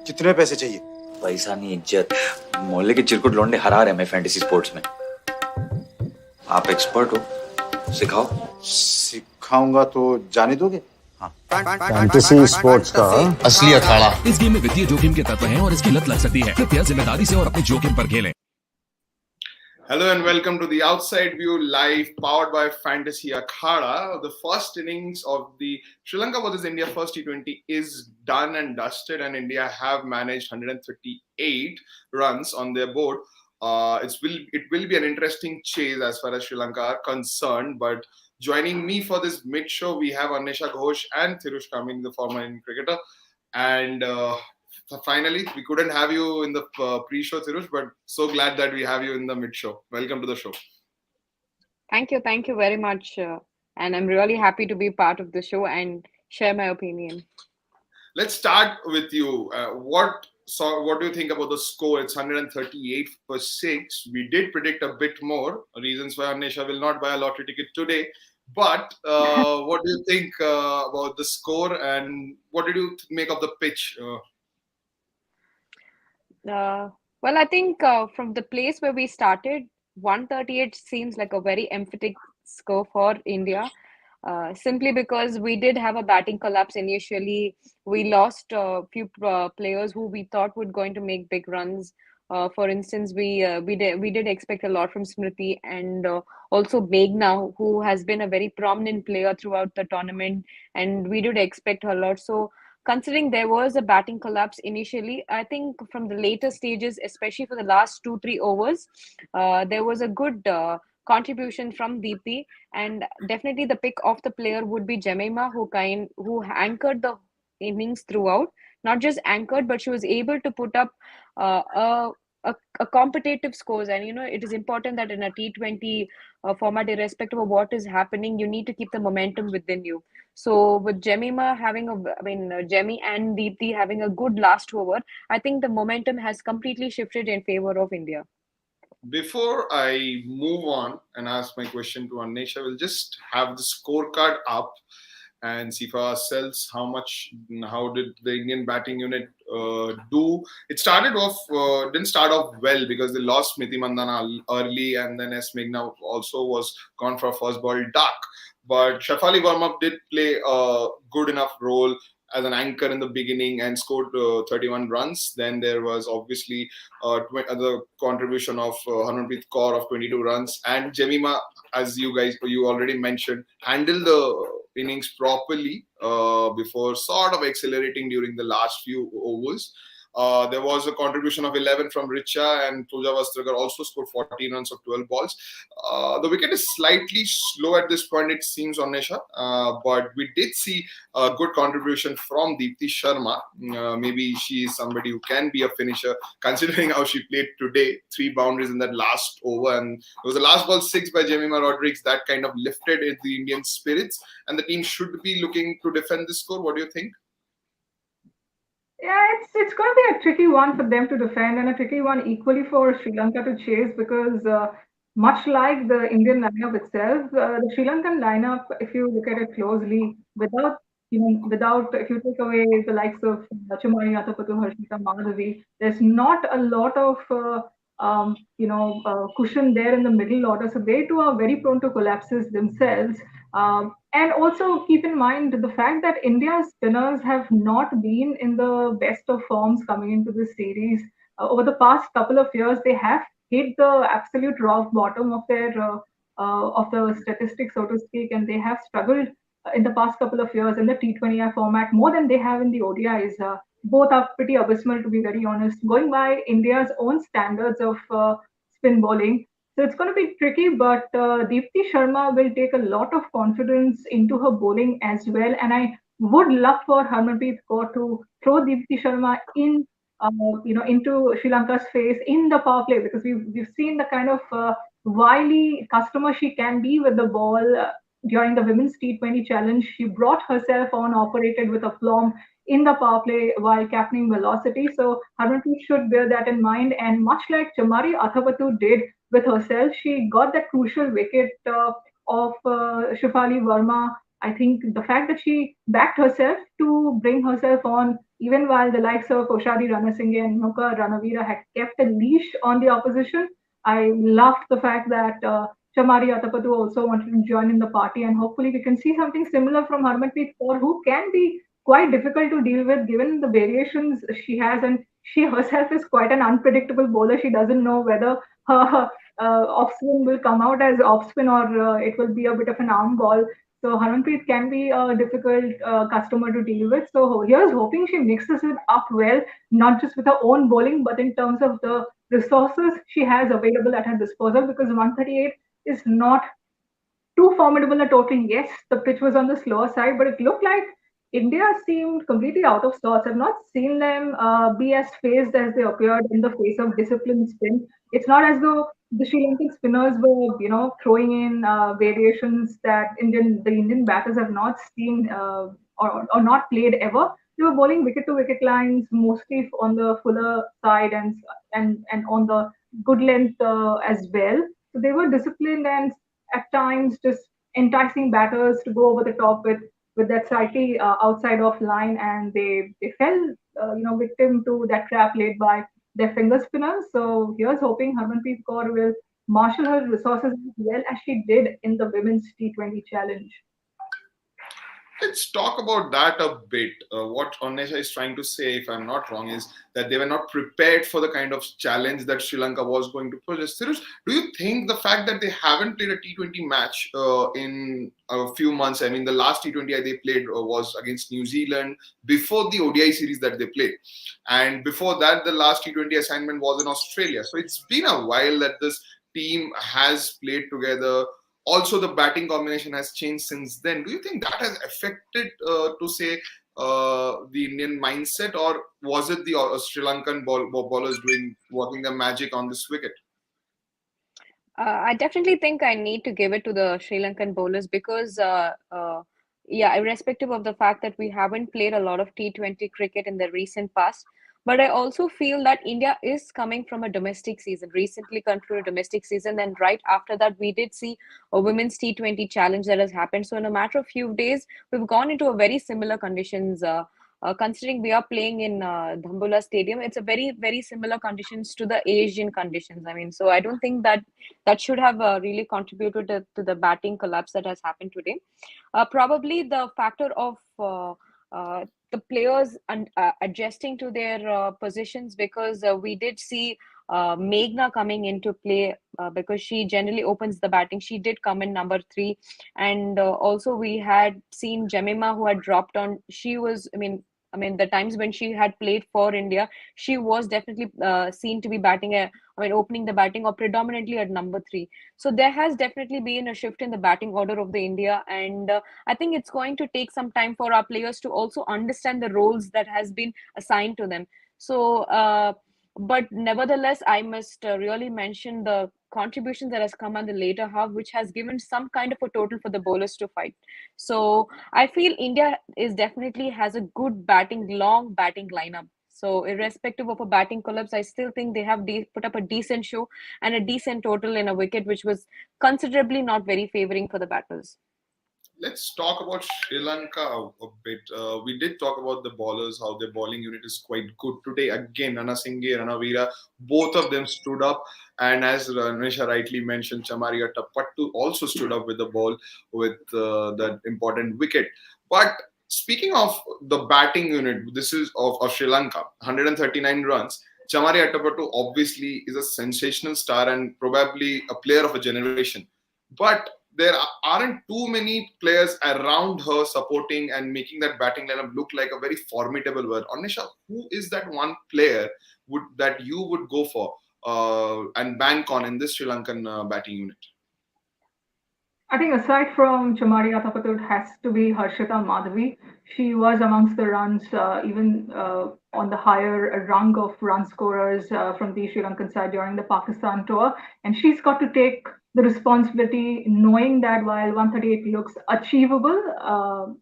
कितने पैसे चाहिए? पैसा नहीं, इज्जत। मोहल्ले के चिरकुट लौंडे हरा रहे हैं फैंटेसी स्पोर्ट्स में। आप एक्सपर्ट हो, सिखाओ। सिखाऊंगा तो जाने दोगे? फैंटेसी स्पोर्ट्स का असली अखाड़ा। इस गेम में वित्तीय जोखिम के तत्व हैं और इसकी लत लग सकती है। कृपया जिम्मेदारी से और अपने जोखिम पर खेलें। Hello and welcome to the Outside View live powered by Fantasy Akhada. The first innings of the Sri Lanka versus India first T20 is done and dusted, and India have managed 138 runs on their board. It will be an interesting chase as far as Sri Lanka are concerned. But joining me for this mid show, we have Annesha, Ghosh, and Thirushkamini, the former Indian cricketer. And finally, we couldn't have you in the pre-show, Thirush, but so glad that we have you in the mid-show. Welcome to the show. Thank you very much. And I'm really happy to be part of the show and share my opinion. Let's start with you. What do you think about the score? It's 138 for 6. We did predict a bit more. Reasons why Annesha will not buy a lottery ticket today. But what do you think about the score, and what did you make of the pitch? Well, I think from the place where we started, 138 seems like a very emphatic score for India. Simply because we did have a batting collapse initially. We lost a few players who we thought were going to make big runs. For instance, we did expect a lot from Smriti and also Meghna, who has been a very prominent player throughout the tournament, and we did expect her a lot. So considering there was a batting collapse initially, I think from the later stages, especially for the last 2-3 overs, there was a good contribution from Deepti, and definitely the pick of the player would be Jemimah, who anchored the innings throughout. Not just anchored, but she was able to put up a competitive scores. And it is important that in a T20 format, irrespective of what is happening, you need to keep the momentum within you. So with Jemimah Jemmy and Deepti having a good last over, I think the momentum has completely shifted in favor of India. Before I move on and ask my question to Annesha, we'll just have the scorecard up and see for ourselves how did the Indian batting unit do. It didn't start off well because they lost Smriti Mandhana early, and then S. Meghna also was gone for a first ball duck. But Shafali Verma did play a good enough role as an anchor in the beginning and scored 31 runs. Then there was obviously the contribution of Harmanpreet Kaur of 22 runs, and Jemimah, as you already mentioned, handled the innings properly before sort of accelerating during the last few overs. There was a contribution of 11 from Richa, and Pooja Vastragar also scored 14 runs of 12 balls. The wicket is slightly slow at this point, it seems, Annesha, but we did see a good contribution from Deepti Sharma. Maybe she is somebody who can be a finisher, considering how she played today. 3 boundaries in that last over, and it was the last ball 6 by Jemimah Rodriguez that kind of lifted the Indian spirits, and the team should be looking to defend this score. What do you think? Yeah, it's going to be a tricky one for them to defend, and a tricky one equally for Sri Lanka to chase, because much like the Indian lineup itself, the Sri Lankan lineup, if you look at it closely, without if you take away the likes of Chumari, Atapattu, Harshita, Madhavi, there's not a lot of cushion there in the middle order. So they too are very prone to collapses themselves. And also keep in mind the fact that India's spinners have not been in the best of forms coming into this series. Over the past couple of years, they have hit the absolute rock bottom of the statistics, so to speak, and they have struggled in the past couple of years in the T20I format more than they have in the ODIs. Both are pretty abysmal, to be very honest, going by India's own standards of spin bowling. So it's going to be tricky, but Deepti Sharma will take a lot of confidence into her bowling as well. And I would love for Harmanpreet Kaur to throw Deepti Sharma into Sri Lanka's face in the power play, because we've seen the kind of wily customer she can be with the ball. During the Women's T20 Challenge, she brought herself on, operated with aplomb in the power play while captaining velocity. So Harmanpreet should bear that in mind. And much like Chamari Athapattu did with herself, she got that crucial wicket of Shafali Verma I think the fact that she backed herself to bring herself on, even while the likes of Oshadi Ranasinghe and Nuka Ranavira had kept a leash on the opposition, I loved the fact that Chamari Atapattu also wanted to join in the party, and hopefully we can see something similar from Harmanpreet Kaur, who can be quite difficult to deal with given the variations she has, and she herself is quite an unpredictable bowler. She doesn't know whether her off spin will come out as off spin or it will be a bit of an arm ball. So Harmanpreet can be a difficult customer to deal with. So here's hoping she mixes it up well, not just with her own bowling, but in terms of the resources she has available at her disposal, because 138 is not too formidable a total. Yes, the pitch was on the slower side, but it looked like India seemed completely out of sorts. I've not seen them be as phased as they appeared in the face of disciplined spin. It's not as though the Sri Lankan spinners were, throwing in variations that the Indian batters have not seen or not played ever. They were bowling wicket to wicket lines, mostly on the fuller side and on the good length as well. So they were disciplined and at times just enticing batters to go over the top with that slightly outside of line, and they fell victim to that trap laid by their finger spinners. So here's hoping Harmanpreet Kaur will marshal her resources as well as she did in the women's T20 challenge. Let's talk about that a bit. What Annesha is trying to say, if I'm not wrong, is that they were not prepared for the kind of challenge that Sri Lanka was going to pose. Thirush, do you think the fact that they haven't played a T20 match in a few months, I mean, the last T20I they played was against New Zealand before the ODI series that they played. And before that, the last T20 assignment was in Australia. So it's been a while that this team has played together. Also, the batting combination has changed since then. Do you think that has affected, to say, the Indian mindset, or was it the Sri Lankan bowlers working their magic on this wicket? I definitely think I need to give it to the Sri Lankan bowlers because, yeah, irrespective of the fact that we haven't played a lot of T20 cricket in the recent past, but I also feel that India is coming from a domestic season, recently concluded domestic season, and right after that, we did see a women's T20 challenge that has happened. So in a matter of few days, we've gone into a very similar conditions. Considering we are playing in Dhambula Stadium, it's a very, very similar conditions to the Asian conditions. I mean, so I don't think that should have really contributed to the batting collapse that has happened today. Probably the factor of the players adjusting to their positions, because we did see Meghna coming into play because she generally opens the batting. She did come in number 3, and also we had seen Jemimah, who had dropped on. She was, I mean, the times when she had played for India, she was definitely seen to be opening the batting or predominantly at number 3. So there has definitely been a shift in the batting order of the India, and I think it's going to take some time for our players to also understand the roles that has been assigned to them. So, but nevertheless, I must really mention the contribution that has come on the later half, which has given some kind of a total for the bowlers to fight. So I feel India is definitely has a good long batting lineup. So irrespective of a batting collapse, I still think they have put up a decent show and a decent total in a wicket, which was considerably not very favoring for the batters. Let's talk about Sri Lanka a bit. We did talk about the bowlers, how their bowling unit is quite good today. Again, Ranasinghe, Ranavira, both of them stood up. And as Annesha rightly mentioned, Chamari Atapattu also stood up with the ball with that important wicket. But speaking of the batting unit, this is of Sri Lanka, 139 runs. Chamari Atapattu obviously is a sensational star and probably a player of a generation. But there aren't too many players around her supporting and making that batting lineup look like a very formidable one. Annesha, who is that one player that you would go for and bank on in this Sri Lankan batting unit? I think aside from Chamari Atapattu, it has to be Harshita Madhavi. She was amongst the runs, even on the higher rung of run scorers from the Sri Lankan side during the Pakistan tour. And she's got to take the responsibility, knowing that while 138 looks achievable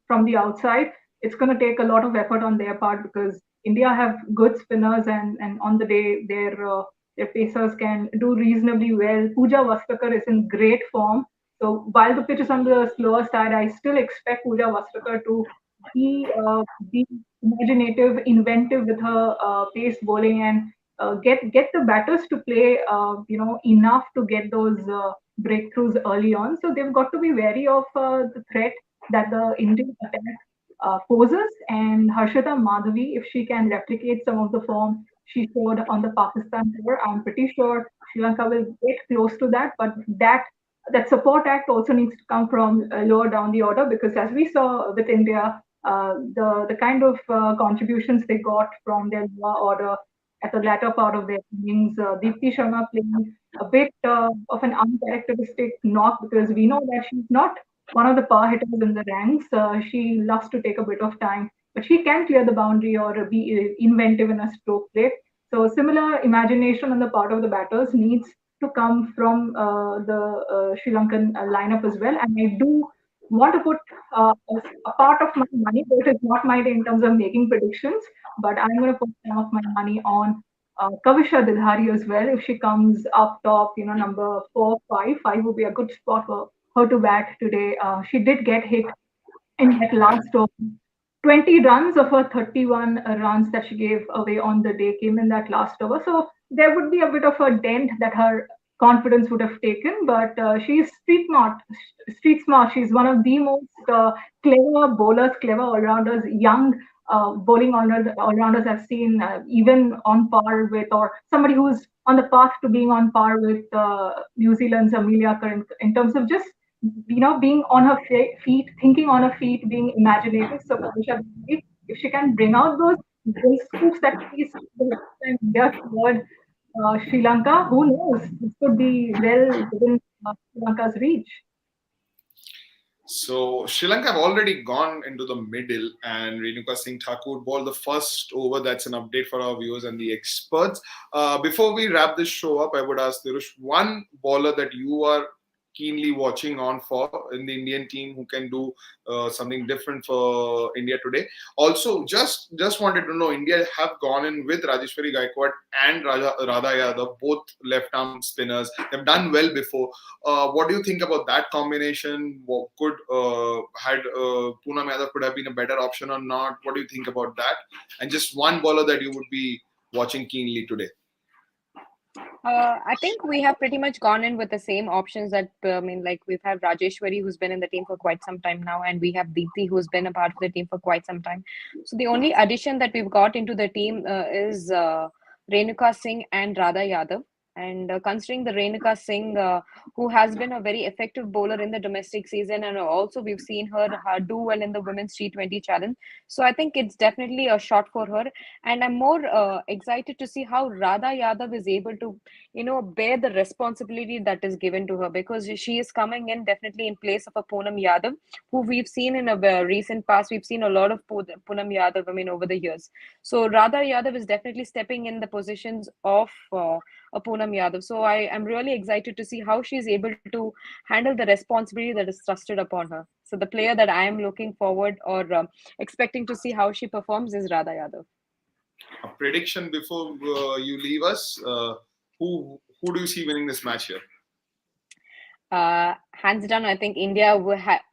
from the outside, it's going to take a lot of effort on their part, because India have good spinners, and on the day their pacers can do reasonably well. Pooja Vastakar is in great form. So while the pitch is on the slower side, I still expect Pooja Vastrakar to be imaginative, inventive with her pace bowling and get the batters to play enough to get those breakthroughs early on. So they've got to be wary of the threat that the Indian attack poses. And Harshita Madhavi, if she can replicate some of the form she showed on the Pakistan tour, I'm pretty sure Sri Lanka will get close to that. But that support act also needs to come from lower down the order, because as we saw with India, the kind of contributions they got from their lower order at the latter part of their innings, Deepti Sharma playing a bit of an uncharacteristic knock, because we know that she's not one of the power hitters in the ranks. She loves to take a bit of time, but she can clear the boundary or be inventive in a stroke play. So similar imagination on the part of the batters needs to come from the Sri Lankan lineup as well. And I do want to put a part of my money, but it is not mine in terms of making predictions, but I'm going to put some of my money on Kavisha Dilhari as well. If she comes up top, number 4, 5 would be a good spot for her to bat today. She did get hit in that last over. 20 runs of her 31 runs that she gave away on the day came in that last over. So there would be a bit of a dent that her confidence would have taken, but she's street smart. Street smart. She's one of the most clever bowlers, clever all-rounders, young bowling all-rounders I've seen, even on par with, or somebody who's on the path to being on par with New Zealand's Amelia Curran in terms of just being on her feet, thinking on her feet, being imaginative. So if she can bring out those scoops that she's the last time India toward Sri Lanka, who knows? This could be well within Sri Lanka's reach. So Sri Lanka have already gone into the middle, and Renuka Singh Thakur bowled the first over. That's an update for our viewers and the experts. Before we wrap this show up, I would ask Thirush, one bowler that you are keenly watching on for in the Indian team who can do something different for India today. Also, just wanted to know, India have gone in with Rajeshwari Gaikwad and Radha Yadav, both left-arm spinners. They've done well before. What do you think about that combination? Could Poonam Yadav could have been a better option or not? What do you think about that? And just one bowler that you would be watching keenly today. I think we have pretty much gone in with the same options that, we've had Rajeshwari, who's been in the team for quite some time now, and we have Deepti, who's been a part of the team for quite some time. So the only addition that we've got into the team is Renuka Singh and Radha Yadav. And considering the Renuka Singh, who has been a very effective bowler in the domestic season, and also we've seen her do well in the women's T20 challenge. So I think it's definitely a shot for her. And I'm more excited to see how Radha Yadav is able to, bear the responsibility that is given to her, because she is coming in definitely in place of a Poonam Yadav, who we've seen in a recent past. We've seen a lot of Poonam Yadav, over the years. So Radha Yadav is definitely stepping in the positions of a Poonam Yadav. So I am really excited to see how she's able to handle the responsibility that is thrusted upon her. So the player that I am looking forward or expecting to see how she performs is Radha Yadav. A prediction before you leave us. Who do you see winning this match here? Hands down, I think India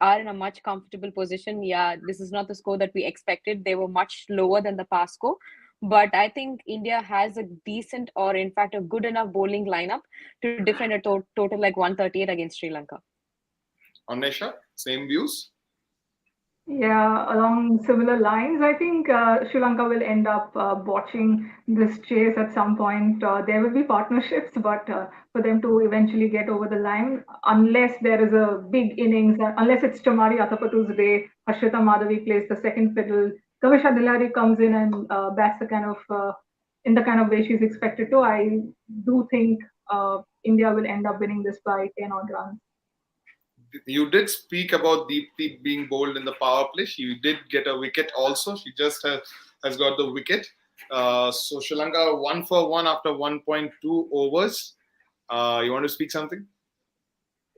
are in a much comfortable position. Yeah, this is not the score that we expected. They were much lower than the past score. But I think India has a decent, or in fact a good enough bowling lineup to defend a total like 138 against Sri Lanka. Annesha, same views? Yeah, along similar lines, I think Sri Lanka will end up botching this chase at some point. There will be partnerships, but for them to eventually get over the line, unless there is a big innings, unless it's Chamari Athapathu's day, Harshita Madhavi plays the second fiddle, Kavisha Dilhari comes in and bats in the kind of way she's expected to, I do think India will end up winning this by 10 odd runs. You did speak about Deepti being bowled in the power play. She did get a wicket also. She just has got the wicket. So Sri Lanka 1 for 1 after 1.2 overs. You want to speak something?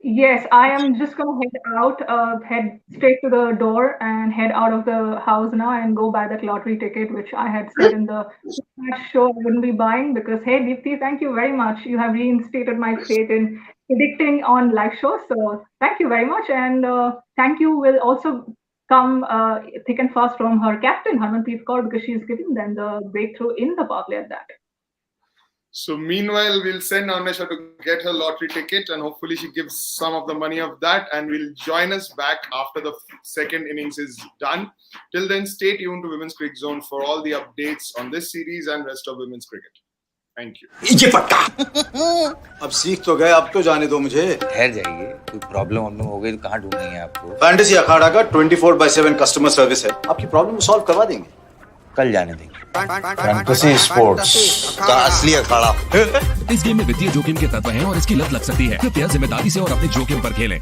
Yes, I am just going to head straight to the door and head out of the house now and go buy that lottery ticket, which I had said in the show I wouldn't be buying, because, hey, Deepti, thank you very much. You have reinstated my faith in predicting on live shows. So thank you very much, and thank you will also come thick and fast from her captain Harmanpreet Kaur, because she's giving them the breakthrough in the power play at that. So meanwhile, we'll send Annesha to get her lottery ticket, and hopefully she gives some of the money of that, and will join us back after the second innings is done. Till then, stay tuned to Women's Cricket Zone for all the updates on this series and rest of women's cricket. Thank you. ये पक्का अब सीख तो गए, अब तो जाने दो मुझे। ठहर जाइए, कोई प्रॉब्लम वॉब्लम हो गई तो कहाँ ढूंढेंगे आपको? फैंटेसी अखाड़ा का 24/7 कस्टमर सर्विस है, आपकी प्रॉब्लम को सॉल्व करवा देंगे। कल जाने देंगे। फैंटेसी स्पोर्ट्स का असली अखाड़ा। इस गेम में वित्तीय जोखिम के तत्व हैं और इसकी लत लग सकती है। कृपया जिम्मेदारी से और अपने जोखिम पर खेलें।